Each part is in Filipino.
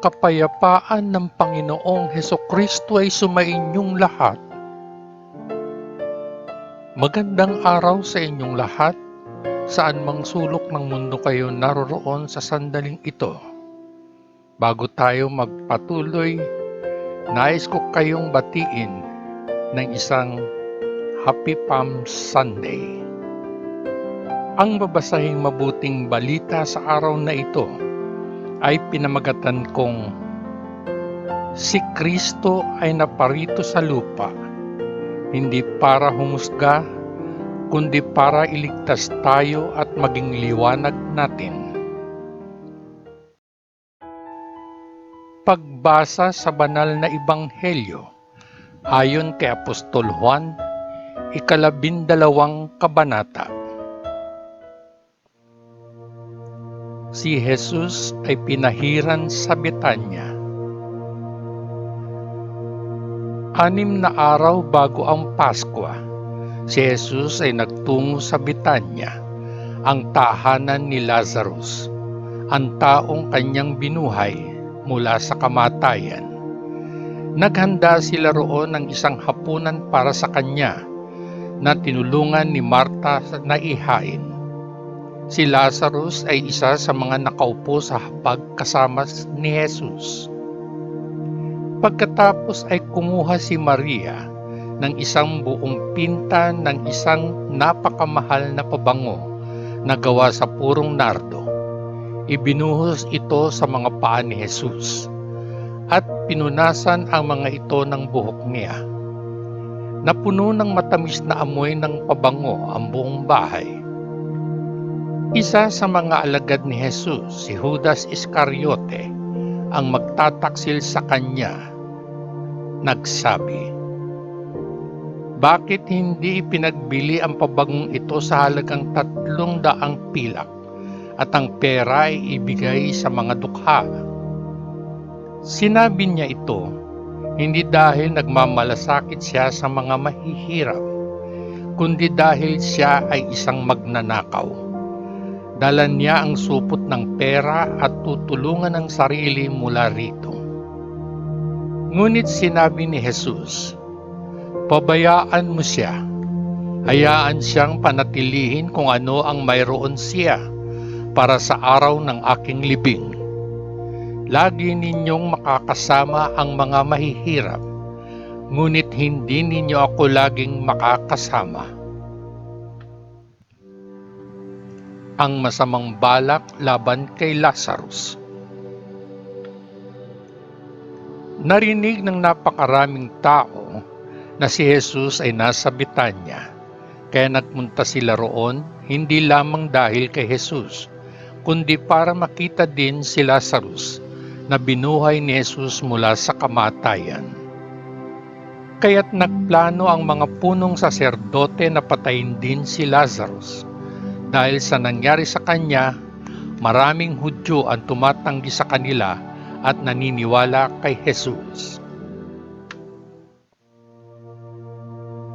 kapayapaan ng Panginoong Hesukristo ay sumainyong lahat. Magandang araw sa inyong lahat, saan mang sulok ng mundo kayo naroroon sa sandaling ito. Bago tayo magpatuloy, nais ko kayong batiin ng isang Happy Palm Sunday. Ang babasahing mabuting balita sa araw na ito ay pinamagatan kong si Kristo ay naparito sa lupa, hindi para humusga, kundi para iligtas tayo at maging liwanag natin. Pagbasa sa banal na ebanghelyo ayon kay Apostol Juan, 12 kabanata. Si Jesus ay pinahiran sa Betanya. 6 na araw bago ang Pasko, si Jesus ay nagtungo sa Betanya, ang tahanan ni Lazarus, ang taong kanyang binuhay mula sa kamatayan. Naghanda sila roon ng isang hapunan para sa kanya na tinulungan ni Marta na ihain. Si Lazarus ay isa sa mga nakaupo sa hapag kasama ni Jesus. Pagkatapos ay kumuha si Maria ng isang buong pinta ng isang napakamahal na pabango na gawa sa purong nardo. Ibinuhos ito sa mga paa ni Jesus at pinunasan ang mga ito ng buhok niya. Napuno ng matamis na amoy ng pabango ang buong bahay. Isa sa mga alagad ni Jesus, si Judas Iscariote, ang magtataksil sa kanya, nagsabi, "Bakit hindi ipinagbili ang pabangong ito sa halagang 300 pilak at ang pera ay ibigay sa mga dukha?" Sinabi niya ito, hindi dahil nagmamalasakit siya sa mga mahihirap, kundi dahil siya ay isang magnanakaw. Dala niya ang supot ng pera at tutulungan ang sarili mula rito. Ngunit sinabi ni Jesus, "Pabayaan mo siya. Hayaan siyang panatilihin kung ano ang mayroon siya para sa araw ng aking libing. Lagi ninyong makakasama ang mga mahihirap, ngunit hindi ninyo ako laging makakasama." Ang masamang balak laban kay Lazarus. Narinig ng napakaraming tao na si Jesus ay nasa Betanya, kaya nagpunta sila roon hindi lamang dahil kay Jesus, kundi para makita din si Lazarus na binuhay ni Jesus mula sa kamatayan. Kaya't nagplano ang mga punong saserdote na patayin din si Lazarus. Dahil sa nangyari sa kanya, maraming Hudyo ang tumatanggi sa kanila at naniniwala kay Jesus.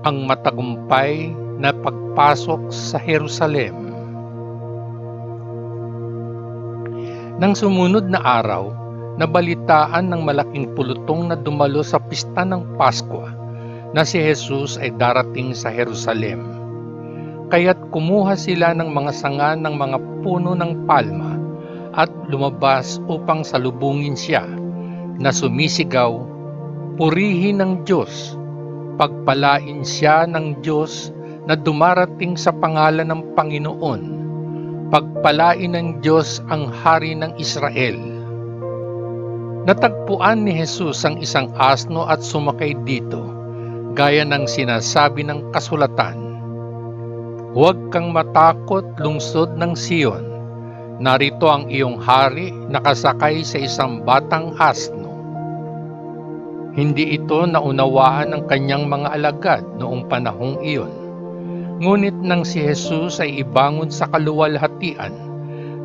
Ang matagumpay na pagpasok sa Jerusalem. Nang sumunod na araw, nabalitaan ng malaking pulutong na dumalo sa pista ng Pasko na si Jesus ay darating sa Jerusalem. Kaya't kumuha sila ng mga sanga ng mga puno ng palma at lumabas upang salubungin siya na sumisigaw, "Purihin ng Diyos, pagpalain siya ng Diyos na dumarating sa pangalan ng Panginoon, pagpalain ng Diyos ang Hari ng Israel." Natagpuan ni Jesus ang isang asno at sumakay dito, gaya ng sinasabi ng kasulatan, "Huwag kang matakot, lungsod ng Sion. Narito ang iyong hari nakasakay sa isang batang asno." Hindi ito naunawaan ng kanyang mga alagad noong panahong iyon. Ngunit nang si Jesus ay ibangon sa kaluwalhatian,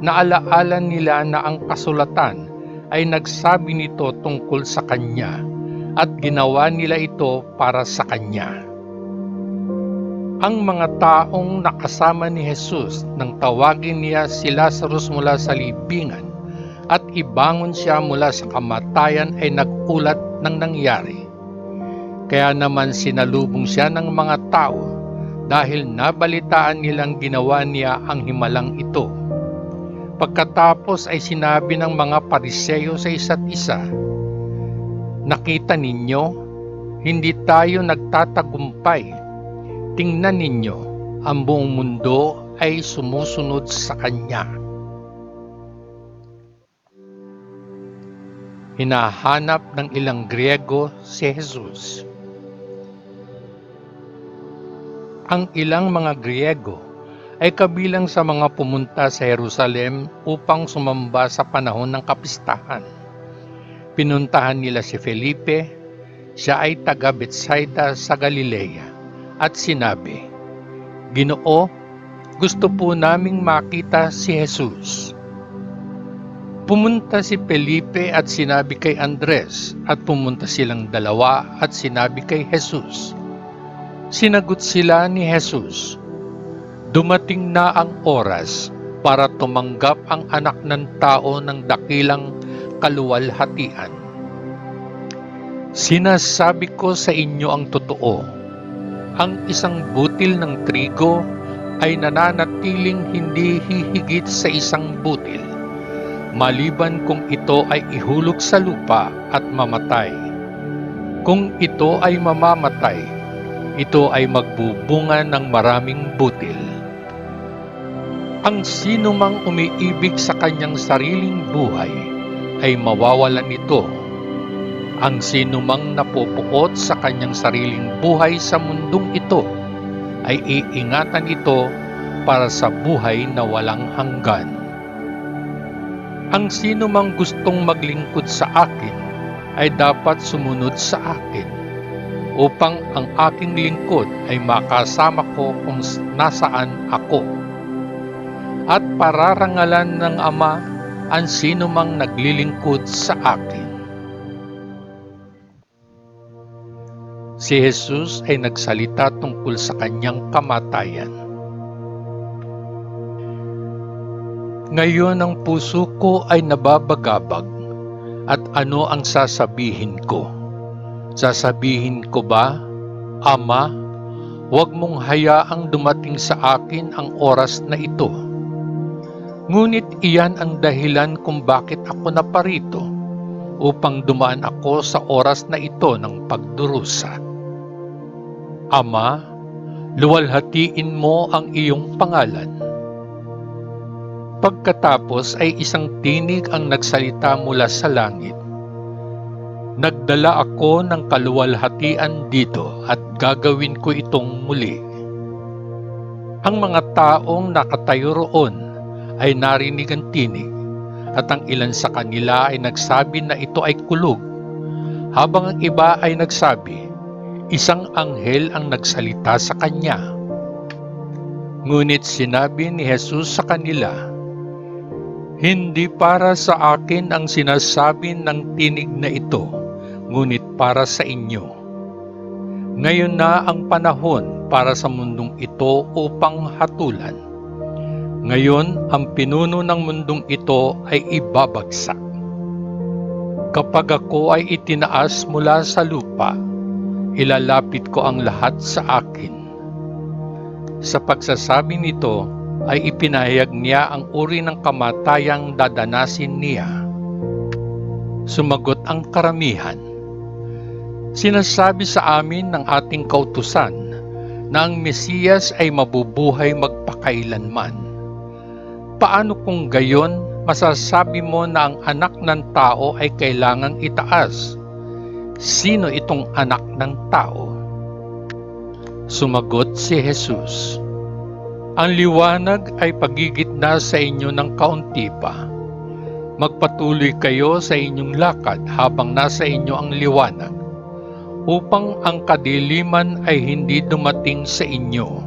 naalaala nila na ang kasulatan ay nagsabi nito tungkol sa kanya at ginawa nila ito para sa kanya. Ang mga taong nakasama ni Jesus nang tawagin niya si Lazarus mula sa libingan at ibangon siya mula sa kamatayan ay nagulat ng nangyari. Kaya naman sinalubong siya ng mga tao dahil nabalitaan nilang ginawa niya ang himalang ito. Pagkatapos ay sinabi ng mga Pariseo sa isa't isa, "Nakita ninyo, hindi tayo nagtatagumpay. Tingnan ninyo, ang buong mundo ay sumusunod sa Kanya." Hinahanap ng ilang Griego si Jesus. Ang ilang mga Griego ay kabilang sa mga pumunta sa Jerusalem upang sumamba sa panahon ng kapistahan. Pinuntahan nila si Felipe, siya ay taga Betsaida sa Galilea, at sinabi, "Ginoo, gusto po naming makita si Jesus." Pumunta si Felipe at sinabi kay Andres, at pumunta silang dalawa at sinabi kay Jesus. Sinagot sila ni Jesus, "Dumating na ang oras para tumanggap ang anak ng tao ng dakilang kaluwalhatian. Sinasabi ko sa inyo ang totoo, ang isang butil ng trigo ay nananatiling hindi hihigit sa isang butil, maliban kung ito ay ihulog sa lupa at mamatay. Kung ito ay mamamatay, ito ay magbubunga ng maraming butil. Ang sino mang umiibig sa kanyang sariling buhay ay mawawalan nito. Ang sino mang napupuot sa kanyang sariling buhay sa mundong ito ay iingatan ito para sa buhay na walang hanggan. Ang sino mang gustong maglingkod sa akin ay dapat sumunod sa akin, upang ang aking lingkod ay makasama ko kung nasaan ako. At pararangalan ng Ama ang sino mang naglilingkod sa akin." Si Jesus ay nagsalita tungkol sa kanyang kamatayan. Ngayon ang puso ko ay nababagabag, at ano ang sasabihin ko? Sasabihin ko ba, "Ama, huwag mong hayaang dumating sa akin ang oras na ito"? Ngunit iyan ang dahilan kung bakit ako naparito, upang dumaan ako sa oras na ito ng pagdurusa. Ama, luwalhatiin mo ang iyong pangalan. Pagkatapos ay isang tinig ang nagsalita mula sa langit. Nagdala ako ng kaluwalhatian dito at gagawin ko itong muli. Ang mga taong nakatayo roon ay narinig ang tinig, at ang ilan sa kanila ay nagsabi na ito ay kulog, habang ang iba ay nagsabi, isang anghel ang nagsalita sa kanya. Ngunit sinabi ni Jesus sa kanila, "Hindi para sa akin ang sinasabi ng tinig na ito, ngunit para sa inyo. Ngayon na ang panahon para sa mundong ito upang hatulan. Ngayon, ang pinuno ng mundong ito ay ibabagsak. Kapag ako ay itinaas mula sa lupa, ilalapit ko ang lahat sa akin." Sa pagsasabi nito, ay ipinahayag niya ang uri ng kamatayang dadanasin niya. Sumagot ang karamihan, "Sinasabi sa amin ng ating kautusan na ang Mesiyas ay mabubuhay magpakailanman. Paano kung gayon masasabi mo na ang anak ng tao ay kailangang itaas? Sino itong anak ng tao?" Sumagot si Jesus, "Ang liwanag ay pagigitna sa inyo ng kaunti pa. Magpatuloy kayo sa inyong lakad habang nasa inyo ang liwanag, upang ang kadiliman ay hindi dumating sa inyo.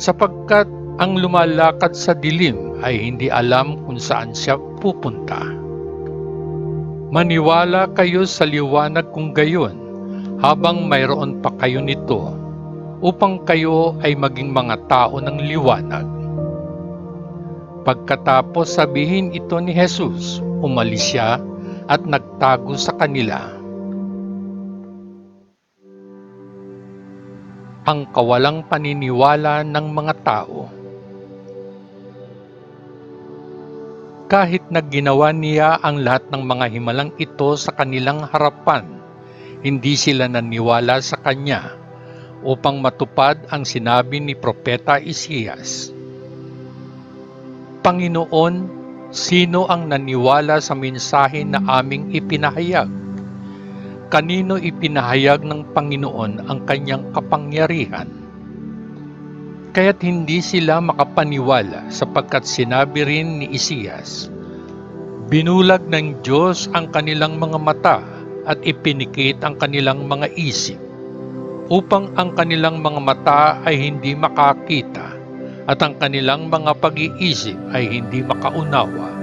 Sapagkat ang lumalakad sa dilim ay hindi alam kung saan siya pupunta. Maniwala kayo sa liwanag kung gayon, habang mayroon pa kayo nito, upang kayo ay maging mga tao ng liwanag." Pagkatapos sabihin ito ni Jesus, umalis siya at nagtago sa kanila. Ang kawalang paniniwala ng mga tao. Kahit na ginawa niya ang lahat ng mga himalang ito sa kanilang harapan, hindi sila naniwala sa kanya upang matupad ang sinabi ni Propeta Isaias. Panginoon, sino ang naniwala sa mensahe na aming ipinahayag? Kanino ipinahayag ng Panginoon ang kanyang kapangyarihan? Kaya't hindi sila makapaniwala sapagkat sinabi rin ni Isaias, binulag ng Diyos ang kanilang mga mata at ipinikit ang kanilang mga isip, upang ang kanilang mga mata ay hindi makakita at ang kanilang mga pag-iisip ay hindi makaunawa,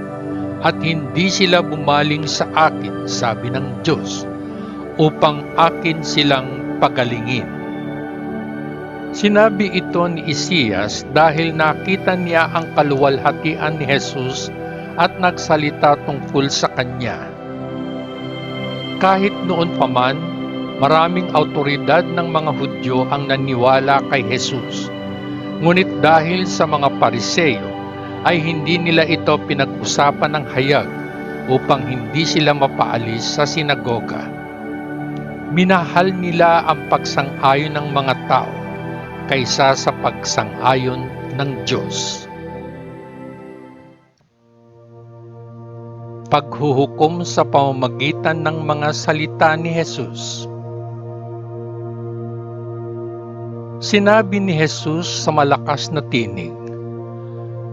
at hindi sila bumaling sa akin, sabi ng Diyos, upang akin silang pagalingin. Sinabi ito ni Isaias dahil nakita niya ang kaluwalhatian ni Jesus at nagsalita tungkol sa kanya. Kahit noon pa man, maraming autoridad ng mga Hudyo ang naniwala kay Jesus. Ngunit dahil sa mga Pariseo, ay hindi nila ito pinag-usapan ng hayag upang hindi sila mapaalis sa sinagoga. Minahal nila ang pagsang-ayon ng mga tao kaysa sa pagsang-ayon ng Diyos. Paghuhukom sa pamamagitan ng mga salita ni Jesus. Sinabi ni Jesus sa malakas na tinig,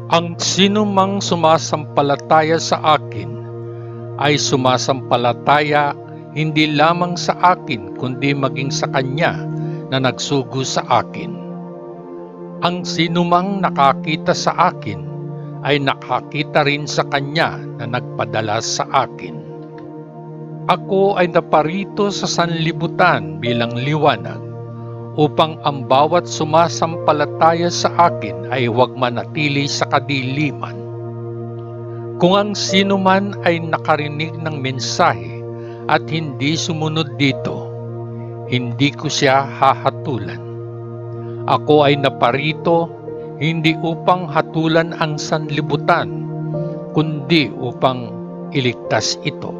ang sinumang sumasampalataya sa akin ay sumasampalataya hindi lamang sa akin kundi maging sa Kanya na nagsugo sa akin. Ang sinumang nakakita sa akin ay nakakita rin sa Kanya na nagpadala sa akin. Ako ay naparito sa sanlibutan bilang liwanag upang ang bawat sumasampalataya sa akin ay huwag manatili sa kadiliman. Kung ang sinuman ay nakarinig ng mensahe at hindi sumunod dito, hindi ko siya hahatulan. Ako ay naparito hindi upang hatulan ang sanlibutan, kundi upang iligtas ito.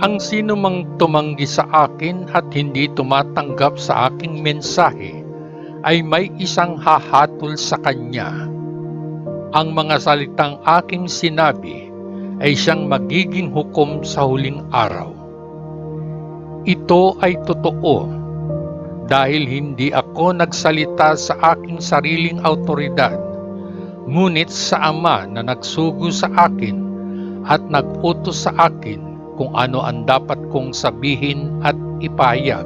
Ang sinumang tumanggi sa akin at hindi tumatanggap sa aking mensahe, ay may isang hahatol sa kanya. Ang mga salitang aking sinabi ay siyang magiging hukom sa huling araw. Ito ay totoo dahil hindi ako nagsalita sa aking sariling autoridad, ngunit sa Ama na nagsugo sa akin at nag-utos sa akin kung ano ang dapat kong sabihin at ipahayag.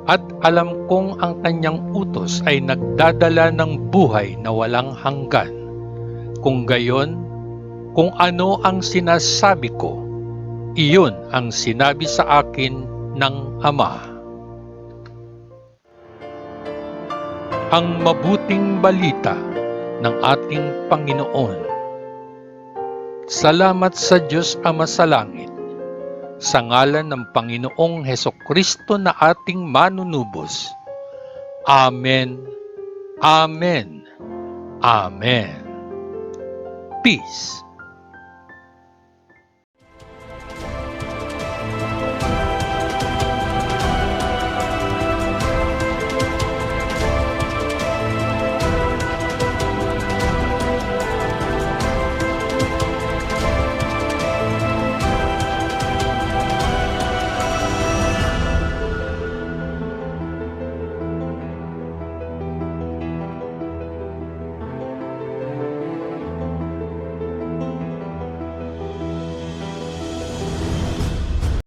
At alam kong ang kanyang utos ay nagdadala ng buhay na walang hanggan. Kung gayon, kung ano ang sinasabi ko, iyon ang sinabi sa akin ng Ama. Ang mabuting balita ng ating Panginoon. Salamat sa Diyos Ama sa langit, sa ngalan ng Panginoong Hesukristo na ating manunubos. Amen. Amen. Amen. Peace.